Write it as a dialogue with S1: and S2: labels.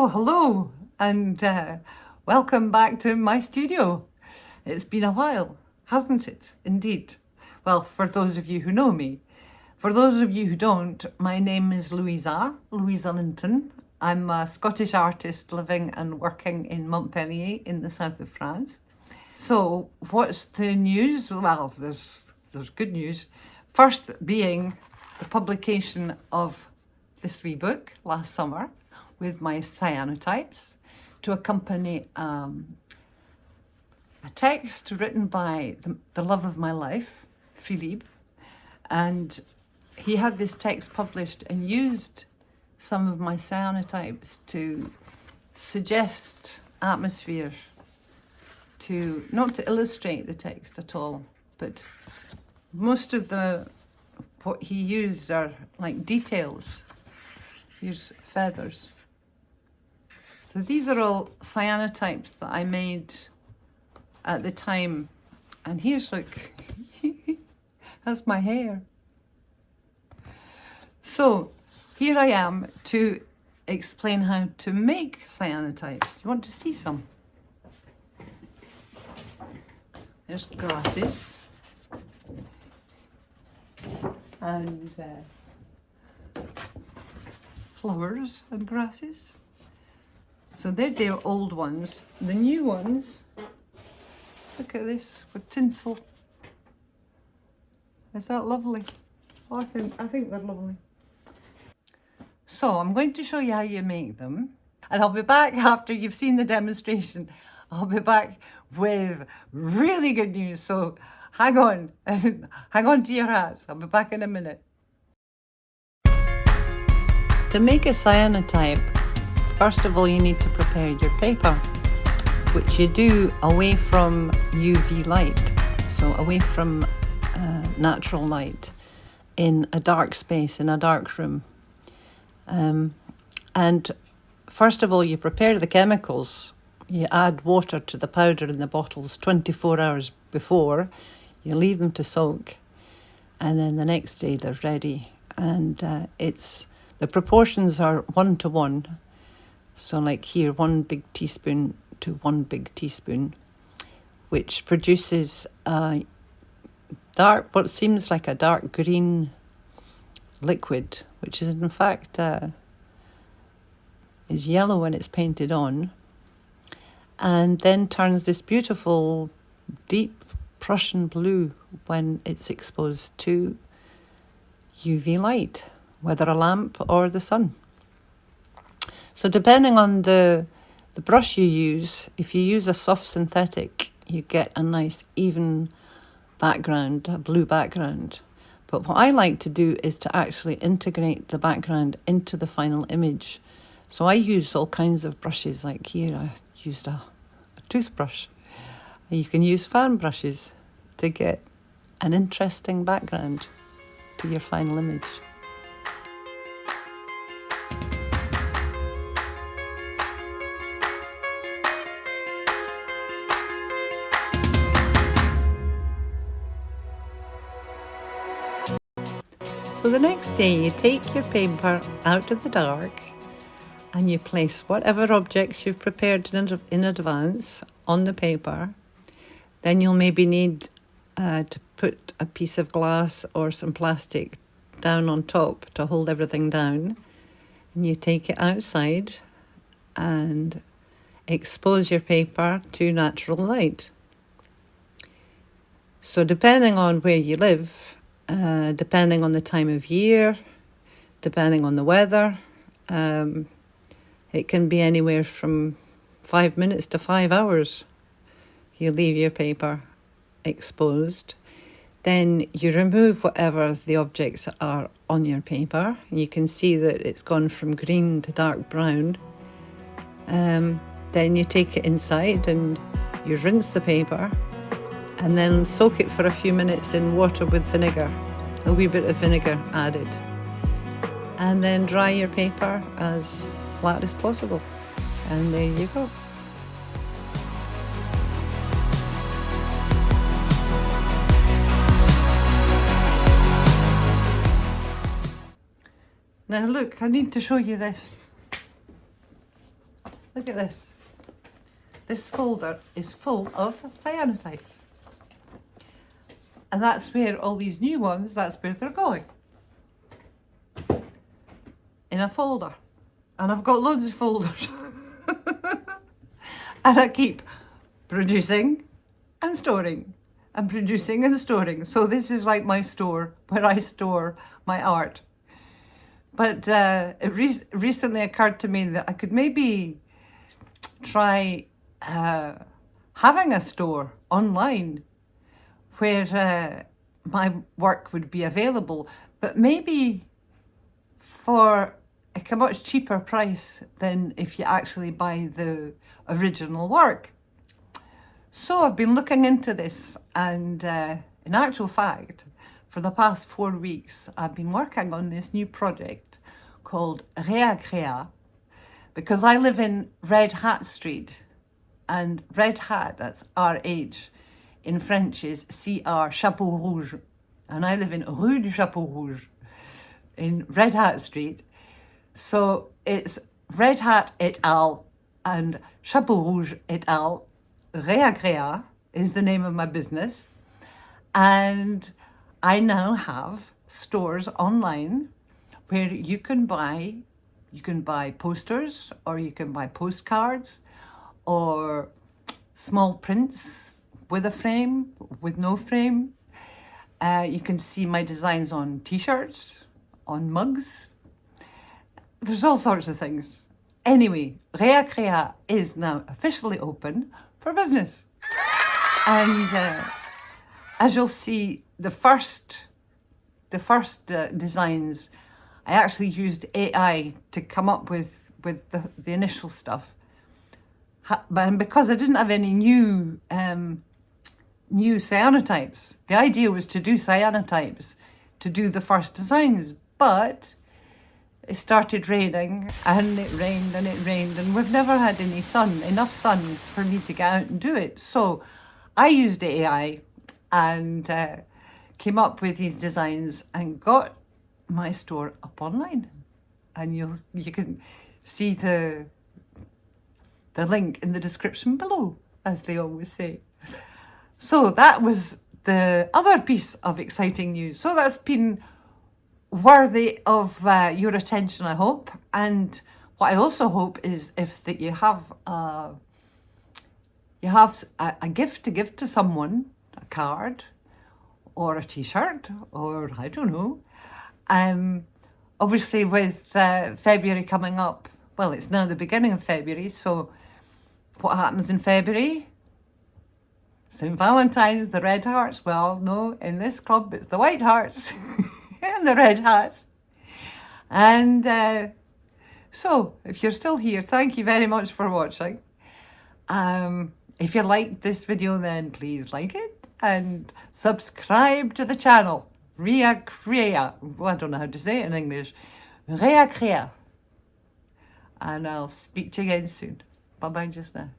S1: Hello, and welcome back to my studio. It's been a while, hasn't it? Indeed. Well, for those of you who know me. For those of you who don't, my name is Louisa Linton. I'm a Scottish artist living and working in Montpellier in the south of France. So what's the news? Well, there's good news. First being the publication of this wee book last summer with my cyanotypes to accompany a text written by the love of my life, Philippe. And he had this text published and used some of my cyanotypes to suggest atmosphere, not to illustrate the text at all, but most of what he used are like details. Here's feathers. So these are all cyanotypes that I made at the time. And here's, look, that's my hair. So here I am to explain how to make cyanotypes. You want to see some? There's grasses and flowers and grasses. So they're their old ones. The new ones, look at this with tinsel. Is that lovely? Oh, I think they're lovely. So I'm going to show you how you make them, and I'll be back after you've seen the demonstration. I'll be back with really good news. So hang on, hang on to your hats. I'll be back in a minute. To make a cyanotype, first of all, you need to prepare your paper, which you do away from UV light, so away from natural light, in a dark space, in a dark room. And first of all, you prepare the chemicals. You add water to the powder in the bottles 24 hours before. You leave them to soak, and then the next day they're ready. And the proportions are 1-to-1. So like here, 1 big teaspoon to 1 big teaspoon, which produces what seems like a dark green liquid, which is in fact is yellow when it's painted on, and then turns this beautiful deep Prussian blue when it's exposed to UV light, whether a lamp or the sun. So depending on the brush you use, if you use a soft synthetic, you get a nice even background, a blue background. But what I like to do is to actually integrate the background into the final image. So I use all kinds of brushes, like here I used a toothbrush. You can use fan brushes to get an interesting background to your final image. So the next day you take your paper out of the dark and you place whatever objects you've prepared in advance on the paper. Then you'll maybe need to put a piece of glass or some plastic down on top to hold everything down. And you take it outside and expose your paper to natural light. So depending on where you live, depending on the time of year, depending on the weather, it can be anywhere from 5 minutes to 5 hours. You leave your paper exposed. Then you remove whatever the objects are on your paper. You can see that it's gone from green to dark brown. Then you take it inside and you rinse the paper and then soak it for a few minutes in water with vinegar, a wee bit of vinegar added. And then dry your paper as flat as possible. And there you go. Now look, I need to show you this. Look at this. This folder is full of cyanotypes. And that's where all these new ones, that's where they're going. In a folder. And I've got loads of folders. And I keep producing and storing and producing and storing. So this is like my store where I store my art. But it recently occurred to me that I could maybe try having a store online where my work would be available, but maybe for a much cheaper price than if you actually buy the original work. So I've been looking into this, and in actual fact, for the past 4 weeks, I've been working on this new project called RheaCrea, because I live in Red Hat Street, and Red Hat, that's RH, in French is CR, Chapeau Rouge, and I live in Rue du Chapeau Rouge, in Red Hat Street. So it's Red Hat et al. And Chapeau Rouge et al. RheaCrea is the name of my business. And I now have stores online where you can buy posters, or you can buy postcards, or small prints with a frame, with no frame. You can see my designs on t-shirts, on mugs. There's all sorts of things. Anyway, RheaCrea is now officially open for business. And as you'll see, the first designs, I actually used AI to come up with the initial stuff. And because I didn't have any new cyanotypes, the idea was to do cyanotypes to do the first designs, but it started raining, and it rained and it rained, and we've never had enough sun for me to get out and do it. So I used AI and came up with these designs and got my store up online. And you can see the link in the description below, as they always say. So that was the other piece of exciting news. So that's been worthy of your attention, I hope. And what I also hope is that you have a gift to give to someone, a card or a t-shirt, or I don't know. Obviously with February coming up, well, it's now the beginning of February, so what happens in February? St. Valentine's, the red hearts. Well, no, in this club it's the white hearts and the red hats. And so if you're still here, thank you very much for watching. If you liked this video, then please like it and subscribe to the channel. RheaCrea. Well, I don't know how to say it in English. RheaCrea. And I'll speak to you again soon. Bye-bye just now.